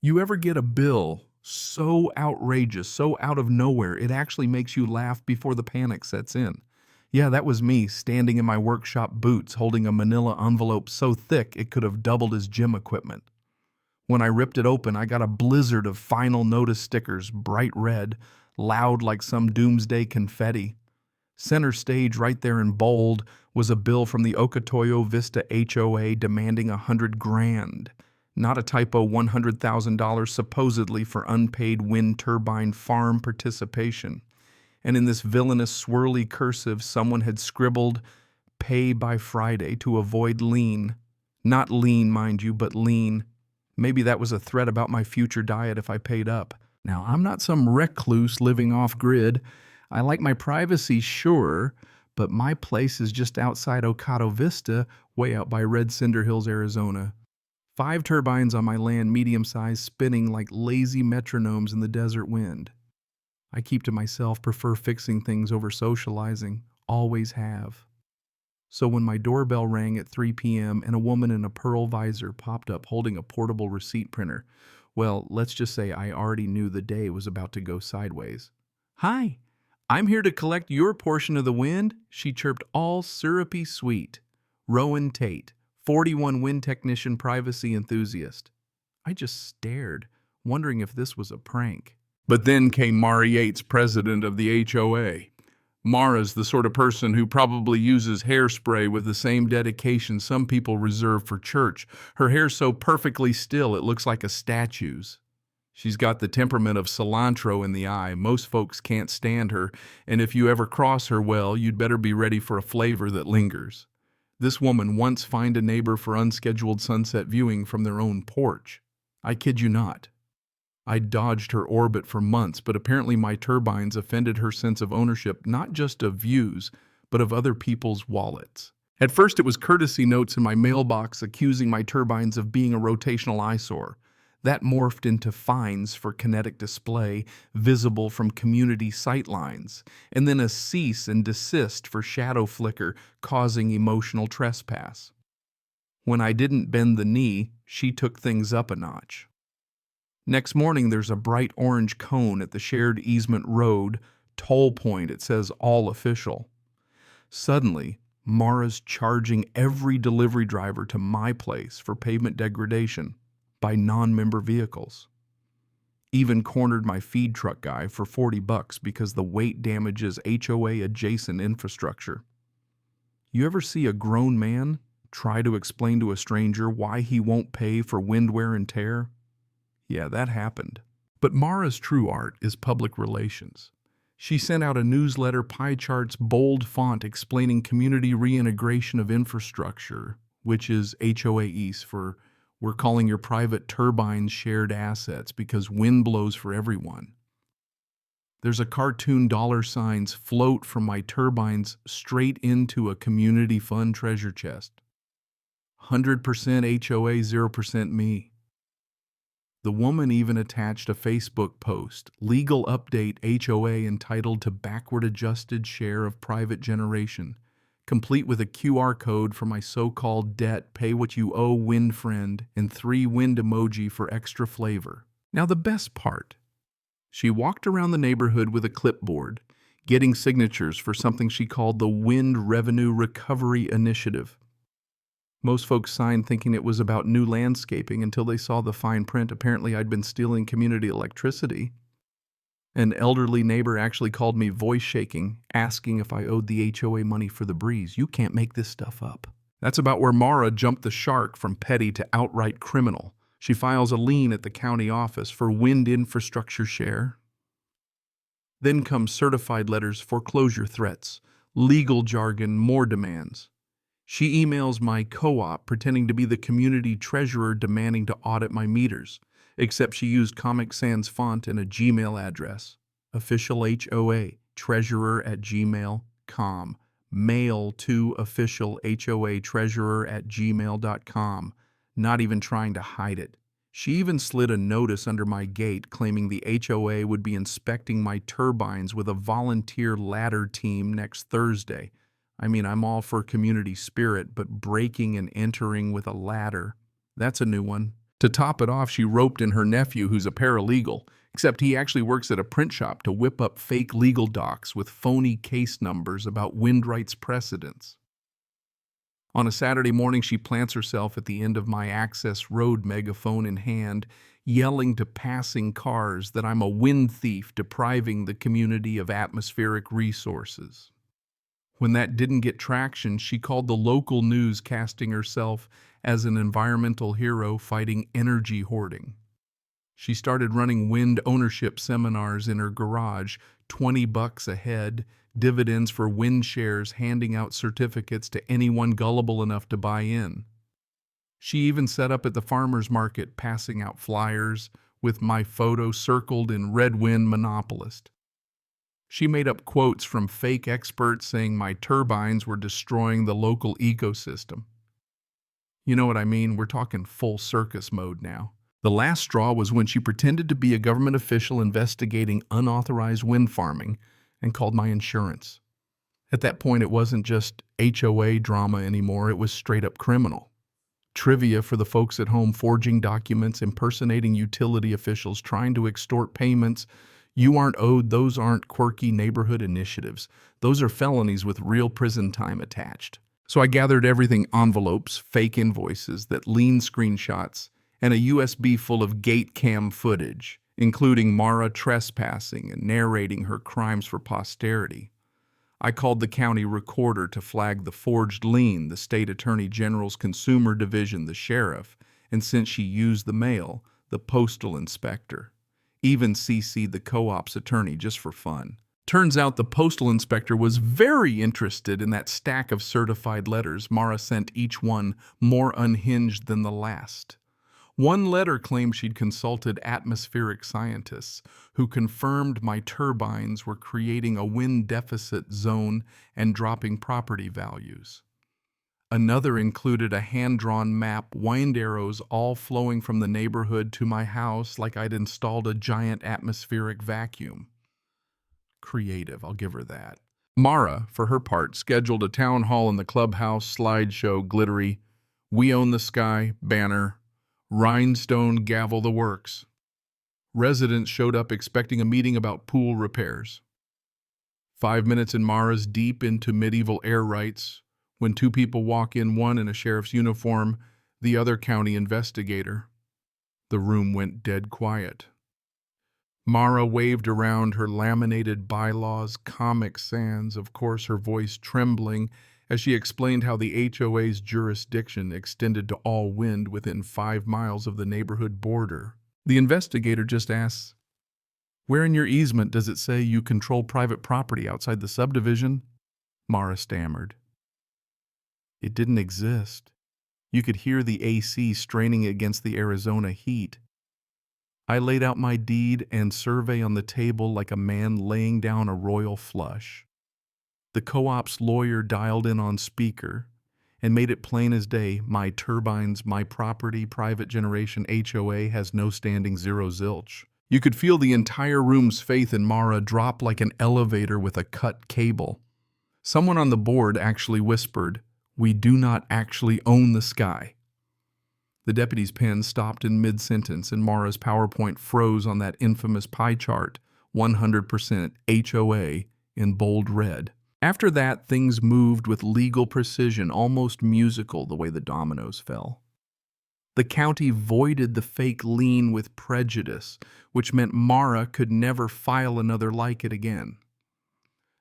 You ever get a bill so outrageous, so out of nowhere, it actually makes you laugh before the panic sets in? Yeah, that was me standing in my workshop boots holding a manila envelope so thick it could have doubled as gym equipment. When I ripped it open, I got a blizzard of final notice stickers, bright red, loud like some doomsday confetti. Center stage, right there in bold, was a bill from the Okotoyo Vista HOA demanding 100 grand. Not a typo, $100,000 supposedly for unpaid wind turbine farm participation. And in this villainous swirly cursive, someone had scribbled, "Pay by Friday to avoid lien." Not lean, mind you, but lean. Maybe that was a threat about my future diet if I paid up. Now, I'm not some recluse living off-grid. I like my privacy, sure, but my place is just outside Ocado Vista, way out by Red Cinder Hills, Arizona. 5 turbines on my land, medium-sized, spinning like lazy metronomes in the desert wind. I keep to myself, prefer fixing things over socializing, always have. So when my doorbell rang at 3 p.m. and a woman in a pearl visor popped up holding a portable receipt printer, well, let's just say I already knew the day was about to go sideways. "Hi, I'm here to collect your portion of the wind," she chirped, all syrupy sweet. Rowan Tate, 41 wind technician privacy enthusiast. I just stared, wondering if this was a prank. But then came Mara Yates, president of the HOA. Mara's the sort of person who probably uses hairspray with the same dedication some people reserve for church. Her hair's so perfectly still it looks like a statue's. She's got the temperament of cilantro in the eye. Most folks can't stand her, and if you ever cross her, well, you'd better be ready for a flavor that lingers. This woman once fined a neighbor for unscheduled sunset viewing from their own porch. I kid you not. I dodged her orbit for months, but apparently my turbines offended her sense of ownership, not just of views, but of other people's wallets. At first, it was courtesy notes in my mailbox accusing my turbines of being a rotational eyesore. That morphed into fines for kinetic display, visible from community sightlines, and then a cease and desist for shadow flicker, causing emotional trespass. When I didn't bend the knee, she took things up a notch. Next morning, there's a bright orange cone at the shared easement road, toll point. It says all official. Suddenly, Mara's charging every delivery driver to my place for pavement degradation by non-member vehicles. Even cornered my feed truck guy for $40 because the weight damages HOA adjacent infrastructure. You ever see a grown man try to explain to a stranger why he won't pay for wind wear and tear? Yeah, that happened. But Mara's true art is public relations. She sent out a newsletter, pie charts, bold font explaining community reintegration of infrastructure, which is HOAEs for we're calling your private turbines shared assets because wind blows for everyone. There's a cartoon dollar signs float from my turbines straight into a community fund treasure chest. 100% HOA, 0% me. The woman even attached a Facebook post, legal update HOA entitled to backward adjusted share of private generation, complete with a QR code for my so-called debt, pay what you owe wind friend, and 3 wind emoji for extra flavor. Now the best part, she walked around the neighborhood with a clipboard, getting signatures for something she called the Wind Revenue Recovery Initiative. Most folks signed thinking it was about new landscaping until they saw the fine print. Apparently, I'd been stealing community electricity. An elderly neighbor actually called me voice shaking, asking if I owed the HOA money for the breeze. You can't make this stuff up. That's about where Mara jumped the shark from petty to outright criminal. She files a lien at the county office for wind infrastructure share. Then come certified letters, foreclosure threats, legal jargon, more demands. She emails my co-op pretending to be the community treasurer demanding to audit my meters, except she used Comic Sans font and a Gmail address. Official HOA, treasurer@gmail.com. Mail to official HOA treasurer@gmail.com. Not even trying to hide it. She even slid a notice under my gate claiming the HOA would be inspecting my turbines with a volunteer ladder team next Thursday. I mean, I'm all for community spirit, but breaking and entering with a ladder, that's a new one. To top it off, she roped in her nephew, who's a paralegal, except he actually works at a print shop to whip up fake legal docs with phony case numbers about wind rights precedents. On a Saturday morning, she plants herself at the end of my access road, megaphone in hand, yelling to passing cars that I'm a wind thief depriving the community of atmospheric resources. When that didn't get traction, she called the local news, casting herself as an environmental hero fighting energy hoarding. She started running wind ownership seminars in her garage, $20 a head, dividends for wind shares, handing out certificates to anyone gullible enough to buy in. She even set up at the farmers market, passing out flyers with my photo circled in red wind monopolist. She made up quotes from fake experts saying my turbines were destroying the local ecosystem. You know what I mean? We're talking full circus mode now. The last straw was when she pretended to be a government official investigating unauthorized wind farming and called my insurance. At that point, it wasn't just HOA drama anymore, it was straight up criminal. Trivia for the folks at home: forging documents, impersonating utility officials, trying to extort payments you aren't owed. Those aren't quirky neighborhood initiatives. Those are felonies with real prison time attached. So I gathered everything: envelopes, fake invoices, that lean screenshots, and a USB full of gate cam footage, including Mara trespassing and narrating her crimes for posterity. I called the county recorder to flag the forged lien, the state attorney general's consumer division, the sheriff, and since she used the mail, the postal inspector. Even CC'd the co-op's attorney just for fun. Turns out the postal inspector was very interested in that stack of certified letters. Mara sent each one more unhinged than the last. One letter claimed she'd consulted atmospheric scientists who confirmed my turbines were creating a wind deficit zone and dropping property values. Another included a hand-drawn map, wind arrows all flowing from the neighborhood to my house like I'd installed a giant atmospheric vacuum. Creative, I'll give her that. Mara, for her part, scheduled a town hall in the clubhouse, slideshow, glittery, "We Own the Sky" banner, rhinestone gavel, the works. Residents showed up expecting a meeting about pool repairs. 5 minutes and Mara's deep into medieval air rights. When two people walk in, one in a sheriff's uniform, the other county investigator. The room went dead quiet. Mara waved around her laminated bylaws, Comic Sans, of course, her voice trembling as she explained how the HOA's jurisdiction extended to all wind within 5 miles of the neighborhood border. The investigator just asks, "Where in your easement does it say you control private property outside the subdivision?" Mara stammered. It didn't exist. You could hear the AC straining against the Arizona heat. I laid out my deed and survey on the table like a man laying down a royal flush. The co-op's lawyer dialed in on speaker and made it plain as day: my turbines, my property, private generation HOA has no standing, zero zilch. You could feel the entire room's faith in Mara drop like an elevator with a cut cable. Someone on the board actually whispered, "We do not actually own the sky." The deputy's pen stopped in mid-sentence and Mara's PowerPoint froze on that infamous pie chart, 100% HOA in bold red. After that, things moved with legal precision, almost musical the way the dominoes fell. The county voided the fake lien with prejudice, which meant Mara could never file another like it again.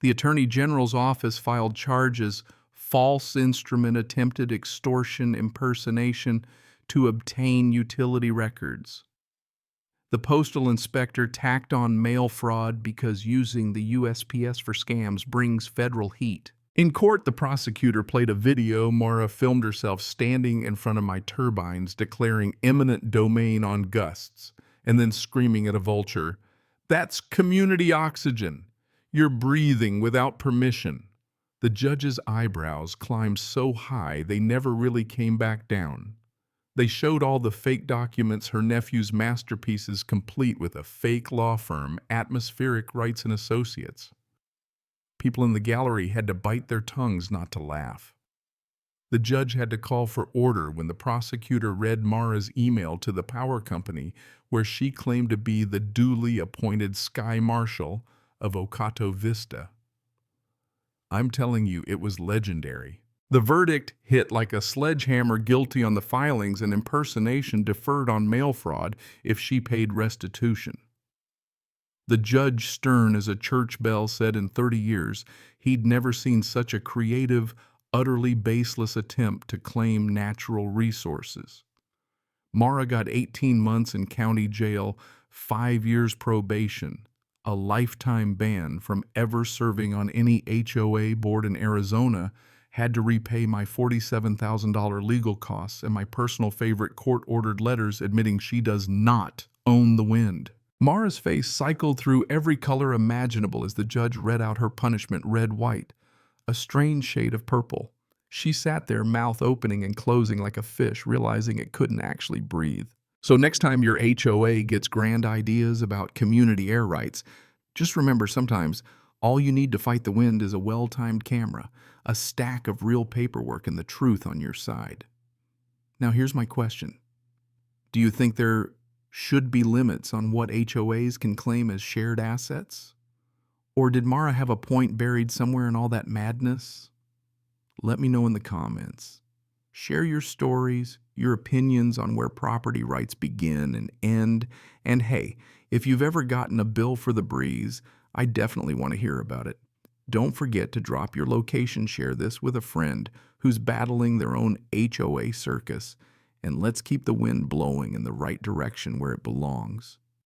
The Attorney General's office filed charges: false instrument, attempted extortion, impersonation to obtain utility records. The postal inspector tacked on mail fraud because using the USPS for scams brings federal heat. In court, the prosecutor played a video. Mara filmed herself standing in front of my turbines, declaring eminent domain on gusts, and then screaming at a vulture, "That's community oxygen. You're breathing without permission." The judge's eyebrows climbed so high they never really came back down. They showed all the fake documents, her nephew's masterpieces, complete with a fake law firm, Atmospheric Rights and Associates. People in the gallery had to bite their tongues not to laugh. The judge had to call for order when the prosecutor read Mara's email to the power company where she claimed to be the duly appointed Sky Marshal of Okato Vista. I'm telling you, it was legendary. The verdict hit like a sledgehammer, guilty on the filings and impersonation, deferred on mail fraud if she paid restitution. The judge, stern as a church bell, said in 30 years he'd never seen such a creative, utterly baseless attempt to claim natural resources. Mara got 18 months in county jail, 5 years probation, a lifetime ban from ever serving on any HOA board in Arizona, had to repay my $47,000 legal costs, and my personal favorite, court-ordered letters admitting she does not own the wind. Mara's face cycled through every color imaginable as the judge read out her punishment: red-white, a strange shade of purple. She sat there, mouth opening and closing like a fish, realizing it couldn't actually breathe. So next time your HOA gets grand ideas about community air rights, just remember, sometimes all you need to fight the wind is a well-timed camera, a stack of real paperwork, and the truth on your side. Now here's my question. Do you think there should be limits on what HOAs can claim as shared assets? Or did Mara have a point buried somewhere in all that madness? Let me know in the comments. Share your stories, your opinions on where property rights begin and end. And hey, if you've ever gotten a bill for the breeze, I definitely want to hear about it. Don't forget to drop your location, share this with a friend who's battling their own HOA circus, and let's keep the wind blowing in the right direction where it belongs.